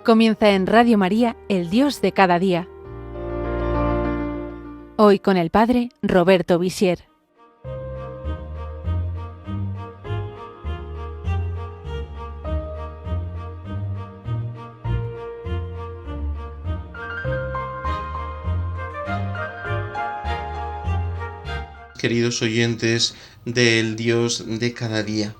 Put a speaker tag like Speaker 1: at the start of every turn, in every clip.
Speaker 1: Comienza en Radio María, El Dios de cada día. Hoy con el Padre Roberto Visier.
Speaker 2: Queridos oyentes del Dios de cada día.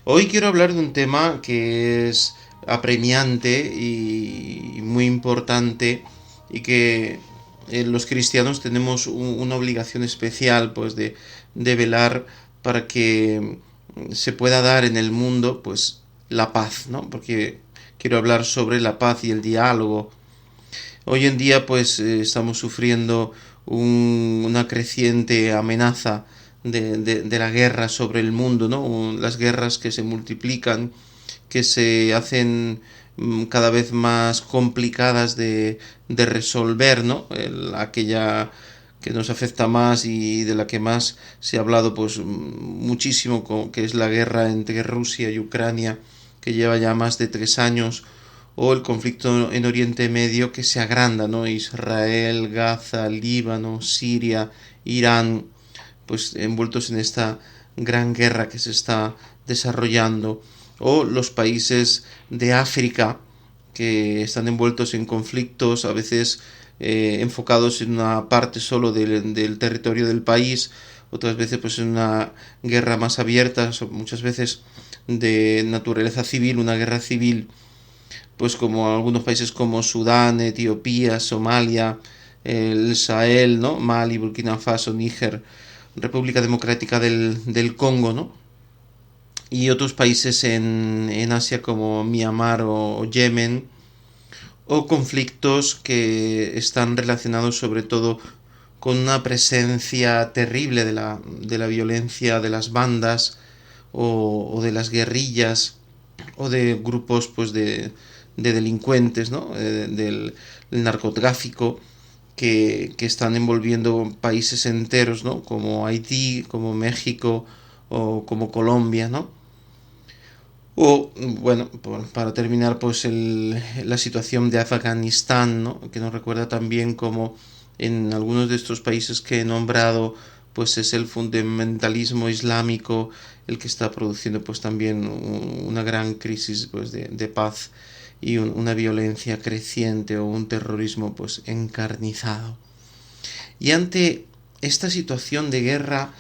Speaker 2: Hoy quiero hablar de un tema que es apremiante y muy importante y que los cristianos tenemos una obligación especial pues de velar para que se pueda dar en el mundo pues la paz, ¿no? Porque quiero hablar sobre la paz y el diálogo. Hoy en día pues estamos sufriendo una creciente amenaza de la guerra sobre el mundo, ¿no? Las guerras que se multiplican, que se hacen cada vez más complicadas de resolver, ¿no? Aquella que nos afecta más y de la que más se ha hablado pues muchísimo, que es la guerra entre Rusia y Ucrania, que lleva ya más de 3 años, o el conflicto en Oriente Medio que se agranda, ¿no? Israel, Gaza, Líbano, Siria, Irán, pues envueltos en esta gran guerra que se está desarrollando, o los países de África que están envueltos en conflictos, a veces enfocados en una parte solo del territorio del país, otras veces pues en una guerra más abierta, muchas veces de naturaleza civil, una guerra civil, pues como algunos países como Sudán, Etiopía, Somalia, el Sahel, ¿no? Mali, Burkina Faso, Níger, República Democrática del Congo, ¿no? Y otros países en Asia como Myanmar o Yemen, o conflictos que están relacionados sobre todo con una presencia terrible de la violencia de las bandas o de las guerrillas o de grupos pues de delincuentes, ¿no? Del narcotráfico que están envolviendo países enteros, ¿no? Como Haití, como México o como Colombia, ¿no? O, bueno, para terminar, pues la situación de Afganistán, ¿no? Que nos recuerda también como en algunos de estos países que he nombrado, pues es el fundamentalismo islámico el que está produciendo pues también una gran crisis pues de paz y una violencia creciente o un terrorismo pues encarnizado. Y ante esta situación de guerra,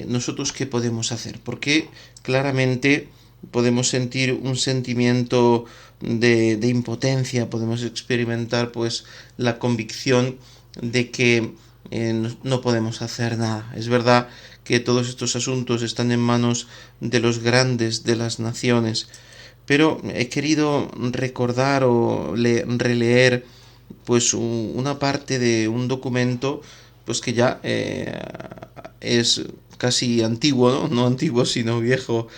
Speaker 2: ¿nosotros qué podemos hacer? Porque claramente podemos sentir un sentimiento de impotencia, podemos experimentar pues la convicción de que no podemos hacer nada. Es verdad que todos estos asuntos están en manos de los grandes de las naciones, pero he querido recordar o releer pues una parte de un documento pues que ya es casi antiguo, ¿no? No antiguo sino viejo,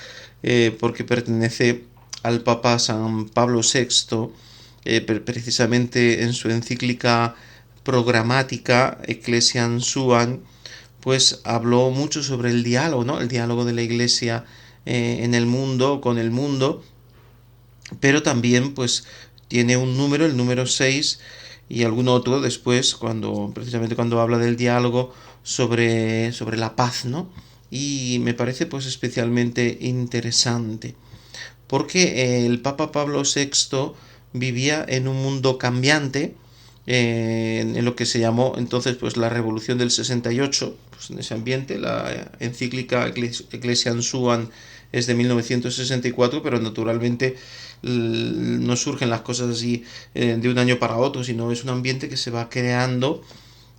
Speaker 2: porque pertenece al Papa San Pablo VI, precisamente en su encíclica programática Ecclesiam Suam, pues habló mucho sobre el diálogo, ¿no? El diálogo de la Iglesia en el mundo, con el mundo, pero también pues tiene un número, el número 6, y algún otro después, precisamente cuando habla del diálogo sobre la paz, ¿no? Y me parece pues especialmente interesante, porque el Papa Pablo VI vivía en un mundo cambiante, en lo que se llamó entonces pues la Revolución del 68, pues en ese ambiente. La encíclica Ecclesiam Suam es de 1964, pero naturalmente no surgen las cosas así de un año para otro, sino es un ambiente que se va creando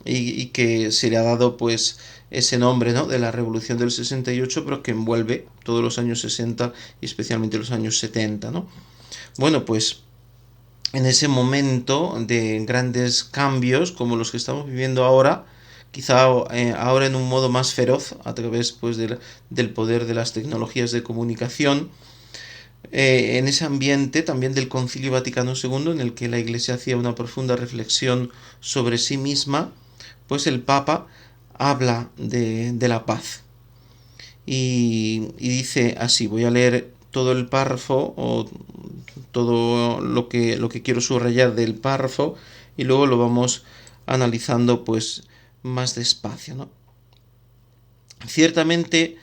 Speaker 2: y que se le ha dado pues ese nombre, ¿no? De la Revolución del 68, pero que envuelve todos los años 60 y especialmente los años 70, ¿no? Bueno, pues en ese momento de grandes cambios como los que estamos viviendo ahora, quizá ahora en un modo más feroz a través pues del poder de las tecnologías de comunicación, en ese ambiente también del Concilio Vaticano II, en el que la Iglesia hacía una profunda reflexión sobre sí misma, pues el Papa habla de la paz y dice así, voy a leer todo el párrafo o todo lo que quiero subrayar del párrafo y luego lo vamos analizando pues más despacio, ¿no? Ciertamente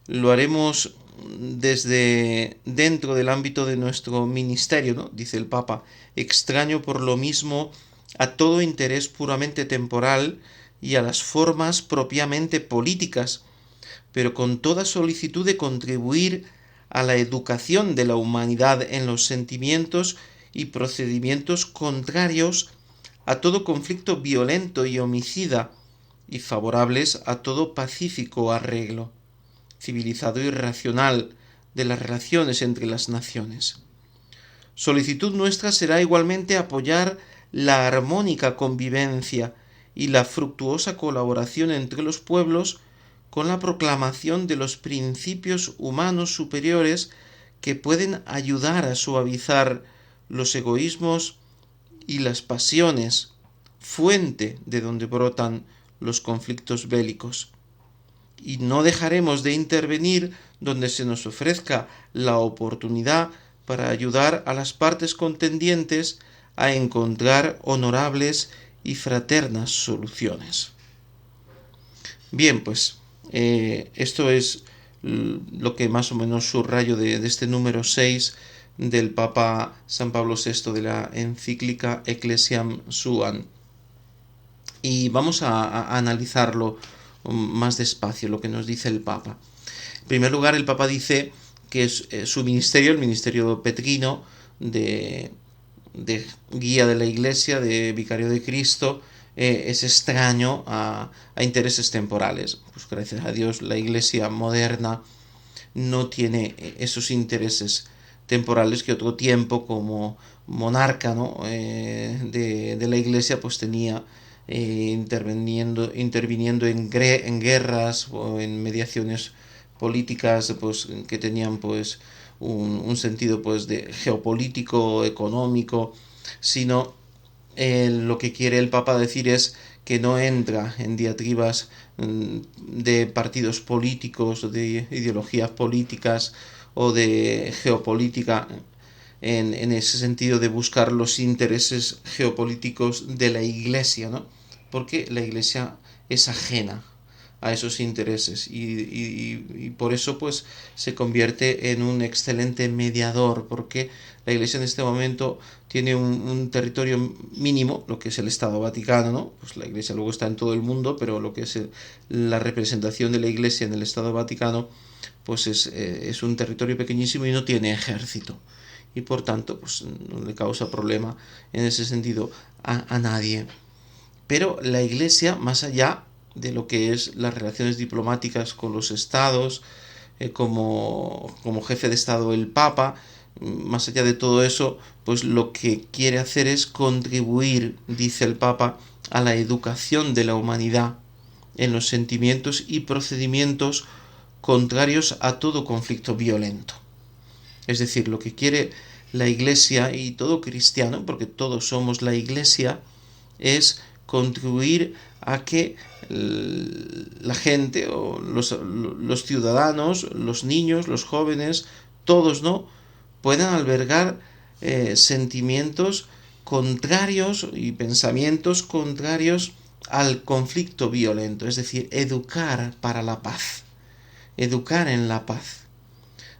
Speaker 2: lo haremos desde dentro del ámbito de nuestro ministerio, ¿no? Dice el Papa, extraño por lo mismo a todo interés puramente temporal y a las formas propiamente políticas, pero con toda solicitud de contribuir a la educación de la humanidad en los sentimientos y procedimientos contrarios a todo conflicto violento y homicida y favorables a todo pacífico arreglo civilizado y racional de las relaciones entre las naciones. Solicitud nuestra será igualmente apoyar la armónica convivencia y la fructuosa colaboración entre los pueblos con la proclamación de los principios humanos superiores que pueden ayudar a suavizar los egoísmos y las pasiones, fuente de donde brotan los conflictos bélicos. Y no dejaremos de intervenir donde se nos ofrezca la oportunidad para ayudar a las partes contendientes a encontrar honorables y fraternas soluciones. Bien, pues esto es lo que más o menos subrayo de este número 6 del Papa San Pablo VI de la encíclica Ecclesiam Suam. Y vamos a analizarlo más despacio, lo que nos dice el Papa. En primer lugar, el Papa dice que su ministerio, el ministerio petrino de guía de la Iglesia, de vicario de Cristo, es extraño a intereses temporales. Pues gracias a Dios la Iglesia moderna no tiene esos intereses temporales que otro tiempo como monarca, ¿no? de la Iglesia pues tenía, interviniendo en guerras o en mediaciones políticas pues que tenían pues un sentido pues de geopolítico, económico, sino lo que quiere el Papa decir es que no entra en diatribas de partidos políticos, de ideologías políticas o de geopolítica en ese sentido de buscar los intereses geopolíticos de la Iglesia, ¿no? Porque la Iglesia es ajena a esos intereses y por eso pues se convierte en un excelente mediador, porque la Iglesia en este momento tiene un territorio mínimo, lo que es el Estado Vaticano, ¿no? Pues la Iglesia luego está en todo el mundo, pero lo que es la representación de la Iglesia en el Estado Vaticano pues es un territorio pequeñísimo y no tiene ejército y por tanto pues no le causa problema en ese sentido a nadie. Pero la Iglesia, más allá de lo que es las relaciones diplomáticas con los estados, como jefe de estado el Papa, más allá de todo eso, pues lo que quiere hacer es contribuir, dice el Papa, a la educación de la humanidad en los sentimientos y procedimientos contrarios a todo conflicto violento. Es decir, lo que quiere la Iglesia y todo cristiano, porque todos somos la Iglesia, es contribuir a que la gente o los ciudadanos, los niños, los jóvenes, todos, ¿no?, puedan albergar sentimientos contrarios y pensamientos contrarios al conflicto violento, es decir, educar para la paz, educar en la paz,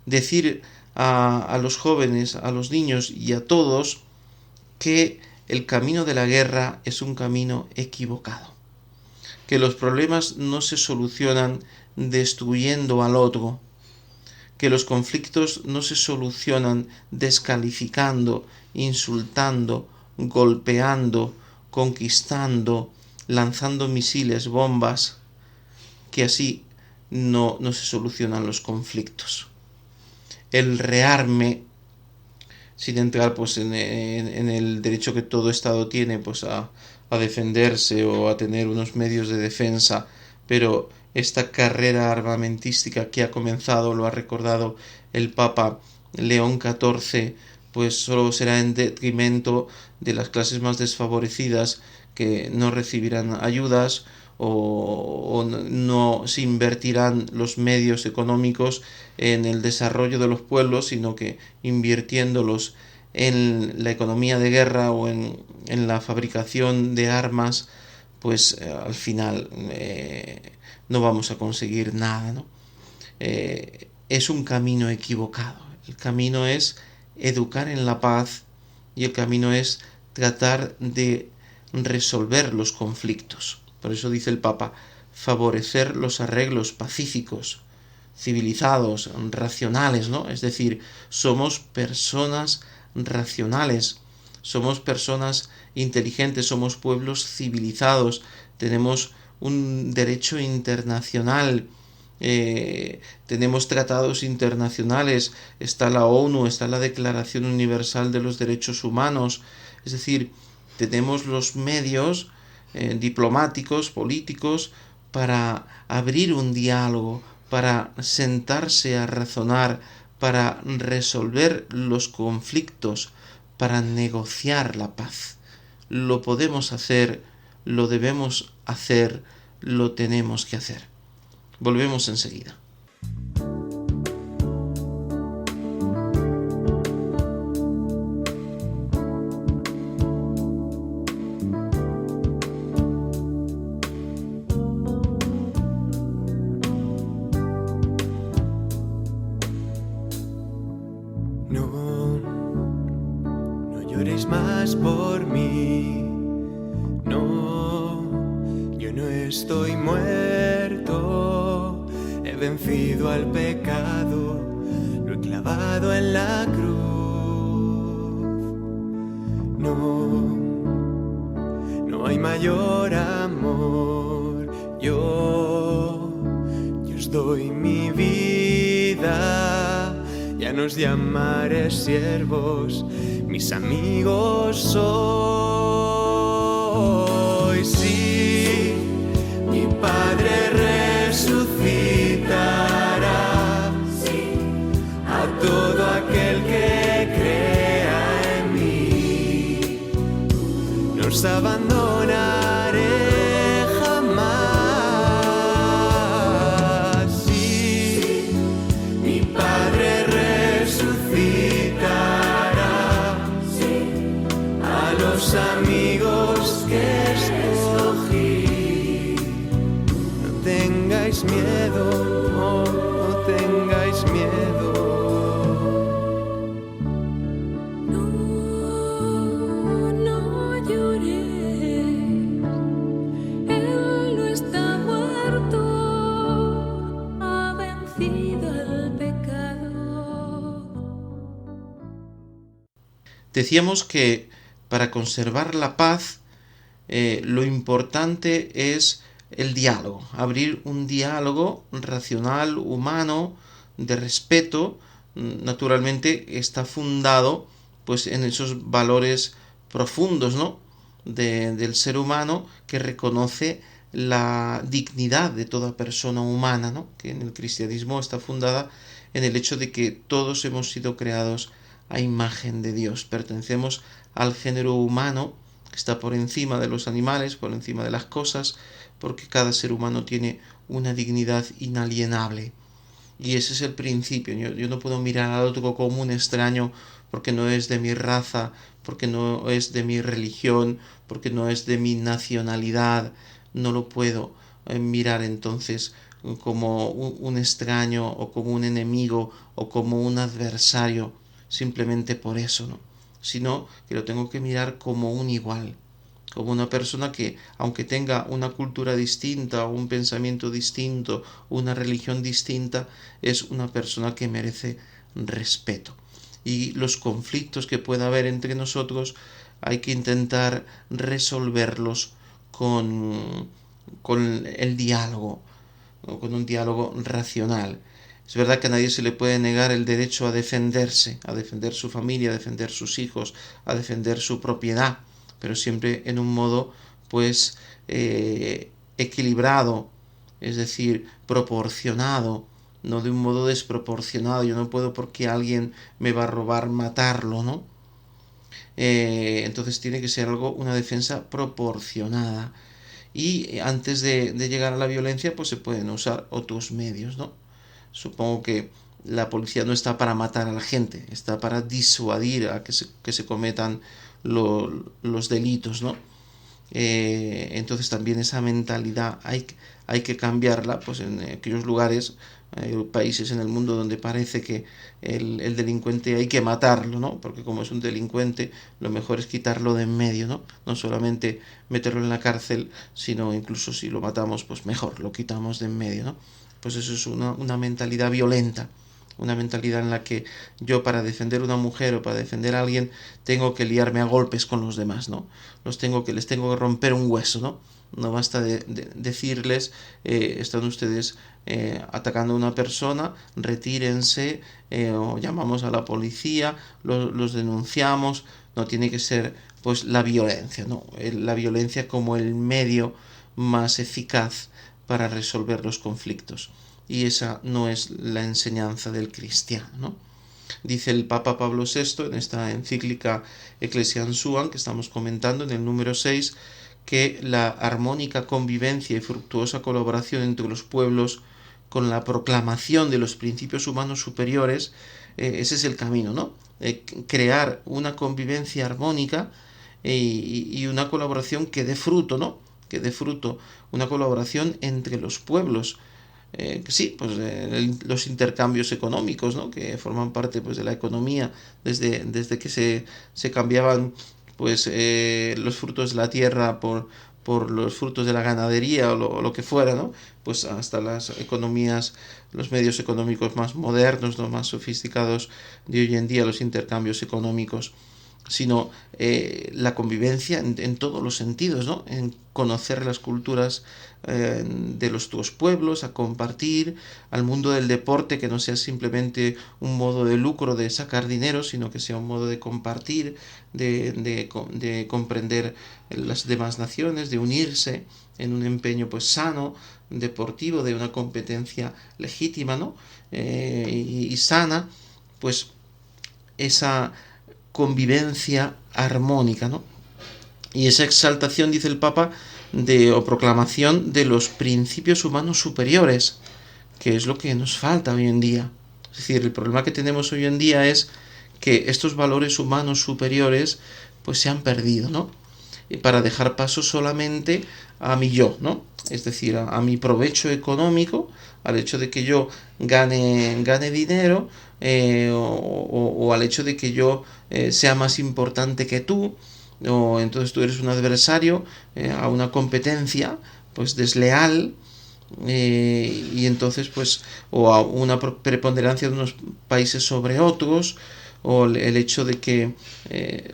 Speaker 2: decir a los jóvenes, a los niños y a todos que el camino de la guerra es un camino equivocado, que los problemas no se solucionan destruyendo al otro, que los conflictos no se solucionan descalificando, insultando, golpeando, conquistando, lanzando misiles, bombas, que así no se solucionan los conflictos. El rearme, sin entrar pues en el derecho que todo Estado tiene pues a defenderse o a tener unos medios de defensa, pero esta carrera armamentística que ha comenzado, lo ha recordado el Papa León XIV, pues solo será en detrimento de las clases más desfavorecidas que no recibirán ayudas o no se invertirán los medios económicos en el desarrollo de los pueblos, sino que invirtiéndolos en la economía de guerra o en la fabricación de armas, pues al final no vamos a conseguir nada, ¿no? Es un camino equivocado. El camino es educar en la paz y el camino es tratar de resolver los conflictos. Por eso dice el Papa, favorecer los arreglos pacíficos, civilizados, racionales, ¿no? Es decir, somos personas racionales, somos personas inteligentes, somos pueblos civilizados, tenemos un derecho internacional, tenemos tratados internacionales, está la ONU, está la Declaración Universal de los Derechos Humanos, es decir, tenemos los medios diplomáticos, políticos, para abrir un diálogo, para sentarse a razonar, para resolver los conflictos, para negociar la paz. Lo podemos hacer, lo debemos hacer, lo tenemos que hacer. Volvemos enseguida.
Speaker 3: No lloréis más por mí. No, yo no estoy muerto. He vencido al pecado, lo he clavado en la cruz. No hay mayor amor. Yo os doy mi vida. Ya no os llamaré siervos, mis amigos sois. Sí, mi Padre resucitará a todo aquel que crea en mí. No os abandonaré jamás. Sí, mi Padre resucitará a los amigos que escogí. No tengáis miedo, no tengáis miedo.
Speaker 4: No lloréis, Él no está muerto, ha vencido el pecado.
Speaker 2: Decíamos que para conservar la paz lo importante es el diálogo, abrir un diálogo racional, humano, de respeto. Naturalmente está fundado pues en esos valores profundos, ¿no? Del ser humano, que reconoce la dignidad de toda persona humana, ¿no? Que en el cristianismo está fundada en el hecho de que todos hemos sido creados a imagen de Dios. Pertenecemos al género humano, que está por encima de los animales, por encima de las cosas, porque cada ser humano tiene una dignidad inalienable. Y ese es el principio. Yo no puedo mirar al otro como un extraño porque no es de mi raza, porque no es de mi religión, porque no es de mi nacionalidad. No lo puedo mirar entonces como un extraño o como un enemigo o como un adversario, simplemente por eso, ¿no? Sino que lo tengo que mirar como un igual, como una persona que, aunque tenga una cultura distinta, un pensamiento distinto, una religión distinta, es una persona que merece respeto. Y los conflictos que pueda haber entre nosotros hay que intentar resolverlos con el diálogo, ¿no? Con un diálogo racional. Es verdad que a nadie se le puede negar el derecho a defenderse, a defender su familia, a defender sus hijos, a defender su propiedad, pero siempre en un modo pues equilibrado, es decir, proporcionado, no de un modo desproporcionado. Yo no puedo, porque alguien me va a robar, matarlo, ¿no? Entonces tiene que ser una defensa proporcionada. y antes de llegar a la violencia pues se pueden usar otros medios, ¿no? Supongo que la policía no está para matar a la gente, está para disuadir a que se cometan los delitos, ¿no? Entonces también esa mentalidad hay que cambiarla, pues en aquellos lugares, hay países en el mundo donde parece que el delincuente hay que matarlo, ¿no? Porque como es un delincuente, lo mejor es quitarlo de en medio, ¿no? No solamente meterlo en la cárcel, sino incluso si lo matamos, pues mejor, lo quitamos de en medio, ¿no? Pues eso es una mentalidad violenta, una mentalidad en la que yo para defender a una mujer o para defender a alguien tengo que liarme a golpes con los demás, ¿no? Les tengo que romper un hueso, ¿no? No basta decirles, están ustedes atacando a una persona, retírense, o llamamos a la policía, los denunciamos. No tiene que ser pues la violencia, ¿no? La violencia como el medio más eficaz para resolver los conflictos. Y esa no es la enseñanza del cristiano, ¿no? Dice el Papa Pablo VI en esta encíclica Ecclesiam Suam que estamos comentando en el número 6, que la armónica convivencia y fructuosa colaboración entre los pueblos con la proclamación de los principios humanos superiores, ese es el camino, ¿no? Crear una convivencia armónica y una colaboración que dé fruto, ¿no? Que dé fruto, una colaboración entre los pueblos. Sí, pues los intercambios económicos, ¿no? Que forman parte pues de la economía desde que se cambiaban pues los frutos de la tierra por los frutos de la ganadería o lo que fuera, ¿no? Pues hasta las economías, los medios económicos más modernos, los más sofisticados de hoy en día, los intercambios económicos, sino la convivencia en todos los sentidos, ¿no? En conocer las culturas de los otros pueblos, a compartir, al mundo del deporte, que no sea simplemente un modo de lucro, de sacar dinero, sino que sea un modo de compartir, de comprender las demás naciones, de unirse en un empeño pues sano, deportivo, de una competencia legítima, ¿no? Y sana, pues esa convivencia armónica, ¿no? Y esa exaltación, dice el Papa, o proclamación de los principios humanos superiores, que es lo que nos falta hoy en día. Es decir, el problema que tenemos hoy en día es que estos valores humanos superiores pues se han perdido, ¿no? Y para dejar paso solamente a mi yo, ¿no? Es decir, a mi provecho económico, al hecho de que yo gane dinero, o al hecho de que yo sea más importante que tú, o entonces tú eres un adversario, a una competencia pues desleal, y entonces pues o a una preponderancia de unos países sobre otros, o el hecho de que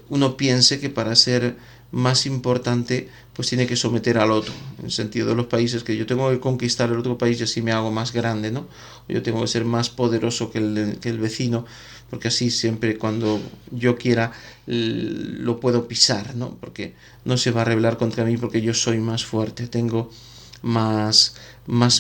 Speaker 2: uno piense que para ser más importante pues tiene que someter al otro, en el sentido de los países, que yo tengo que conquistar el otro país y así me hago más grande, ¿no? Yo tengo que ser más poderoso que el vecino, porque así siempre cuando yo quiera lo puedo pisar, ¿no? Porque no se va a rebelar contra mí porque yo soy más fuerte, tengo más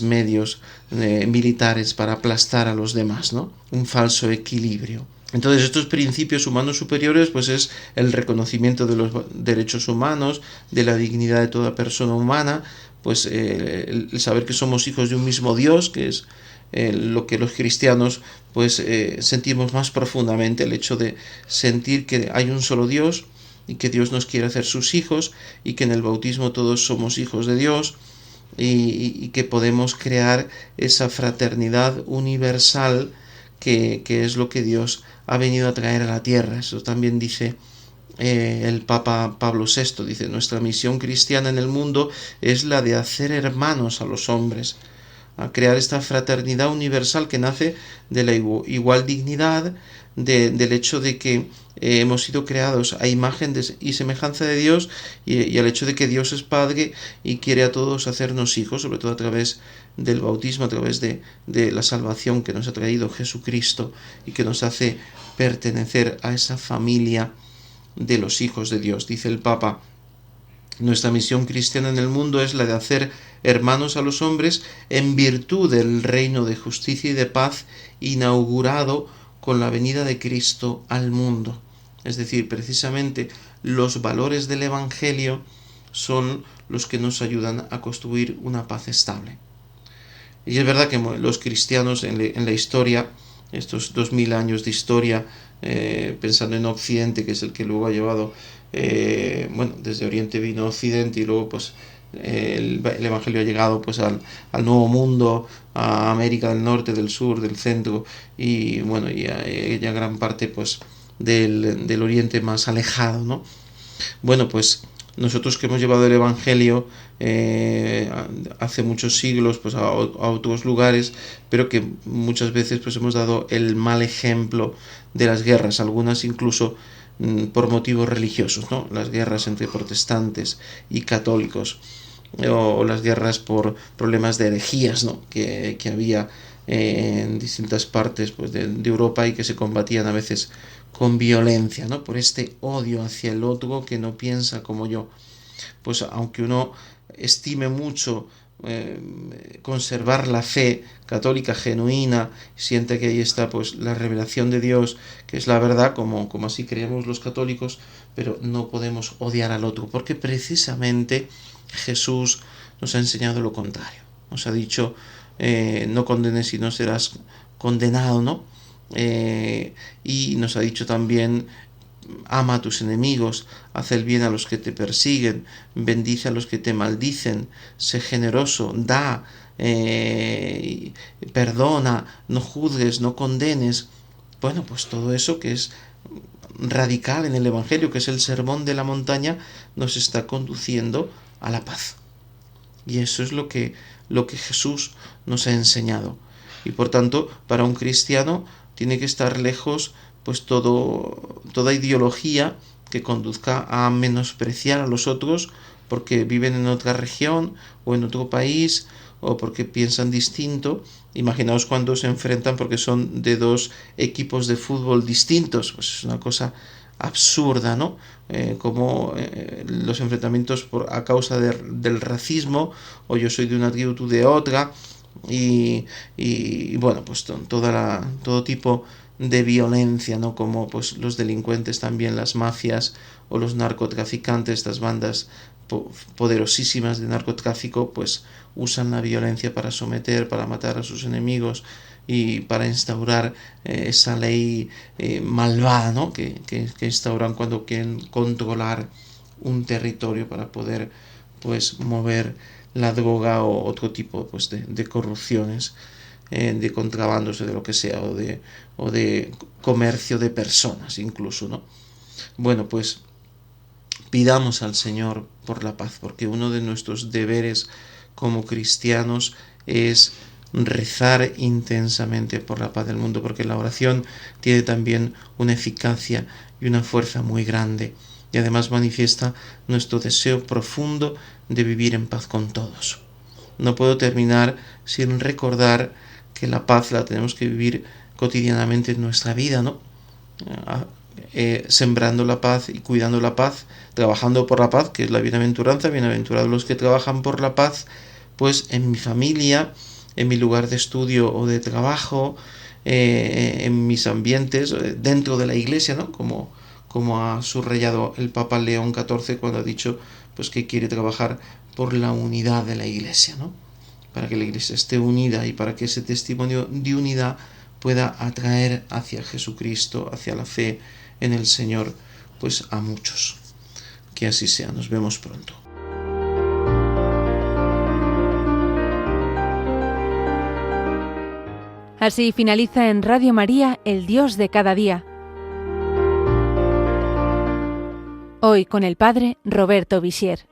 Speaker 2: medios militares para aplastar a los demás, ¿no? Un falso equilibrio. Entonces estos principios humanos superiores pues es el reconocimiento de los derechos humanos, de la dignidad de toda persona humana, pues el saber que somos hijos de un mismo Dios, que es lo que los cristianos pues sentimos más profundamente, el hecho de sentir que hay un solo Dios y que Dios nos quiere hacer sus hijos y que en el bautismo todos somos hijos de Dios y que podemos crear esa fraternidad universal que es lo que Dios ha venido a traer a la tierra. Eso también dice el Papa Pablo VI, dice: nuestra misión cristiana en el mundo es la de hacer hermanos a los hombres, a crear esta fraternidad universal que nace de la igual dignidad, del hecho de que hemos sido creados a imagen y semejanza de Dios, y al hecho de que Dios es Padre y quiere a todos hacernos hijos, sobre todo a través del bautismo, a través de la salvación que nos ha traído Jesucristo y que nos hace pertenecer a esa familia de los hijos de Dios. Dice el Papa: nuestra misión cristiana en el mundo es la de hacer hermanos a los hombres en virtud del reino de justicia y de paz inaugurado con la venida de Cristo al mundo. Es decir, precisamente los valores del Evangelio son los que nos ayudan a construir una paz estable. Y es verdad que los cristianos en la historia, estos 2000 años de historia, pensando en Occidente, que es el que luego ha llevado, desde Oriente vino a Occidente y luego pues el Evangelio ha llegado pues al Nuevo Mundo, a América del Norte, del Sur, del Centro y bueno, y a gran parte pues del Oriente más alejado, ¿no? Bueno, pues nosotros que hemos llevado el Evangelio hace muchos siglos pues a otros lugares, pero que muchas veces pues hemos dado el mal ejemplo de las guerras, algunas incluso por motivos religiosos, ¿no? Las guerras entre protestantes y católicos, o las guerras por problemas de herejías, ¿no? que había en distintas partes pues, de Europa y que se combatían a veces con violencia, ¿no? Por este odio hacia el otro que no piensa como yo. Pues aunque uno estime mucho conservar la fe católica genuina, siente que ahí está pues la revelación de Dios, que es la verdad, como así creemos los católicos, pero no podemos odiar al otro, porque precisamente Jesús nos ha enseñado lo contrario. Nos ha dicho, no condenes y no serás condenado, ¿no? Y nos ha dicho también, ama a tus enemigos, haz el bien a los que te persiguen, bendice a los que te maldicen, sé generoso, da, perdona, no juzgues, no condenes. Bueno, pues todo eso que es radical en el Evangelio, que es el sermón de la montaña, nos está conduciendo a la paz. Y eso es lo que Jesús nos ha enseñado. Y por tanto, para un cristiano tiene que estar lejos pues toda ideología que conduzca a menospreciar a los otros porque viven en otra región o en otro país o porque piensan distinto. Imaginaos cuando se enfrentan porque son de dos equipos de fútbol distintos, pues es una cosa absurda, ¿no? Como los enfrentamientos a causa del racismo, o yo soy de una tribu, tú de otra, y bueno, pues todo tipo de violencia, ¿no? Como pues los delincuentes también, las mafias o los narcotraficantes, estas bandas poderosísimas de narcotráfico, pues usan la violencia para someter, para matar a sus enemigos y para instaurar esa ley malvada, ¿no? que instauran cuando quieren controlar un territorio para poder pues mover la droga o otro tipo pues de corrupciones, de contrabandos o de lo que sea, o de comercio de personas incluso, ¿no? Bueno, pues pidamos al Señor por la paz, porque uno de nuestros deberes como cristianos es rezar intensamente por la paz del mundo, porque la oración tiene también una eficacia y una fuerza muy grande, y además manifiesta nuestro deseo profundo de vivir en paz con todos. No puedo terminar sin recordar que la paz la tenemos que vivir cotidianamente en nuestra vida, ¿no? Sembrando la paz y cuidando la paz, trabajando por la paz, que es la bienaventuranza, bienaventurados los que trabajan por la paz, pues en mi familia, en mi lugar de estudio o de trabajo, en mis ambientes, dentro de la iglesia, ¿no? Como ha subrayado el Papa León XIV cuando ha dicho pues que quiere trabajar por la unidad de la iglesia, ¿no? Para que la iglesia esté unida y para que ese testimonio de unidad pueda atraer hacia Jesucristo, hacia la fe en el Señor, pues a muchos. Que así sea. Nos vemos pronto.
Speaker 1: Así finaliza en Radio María, El Dios de cada día. Hoy con el Padre Roberto Visier.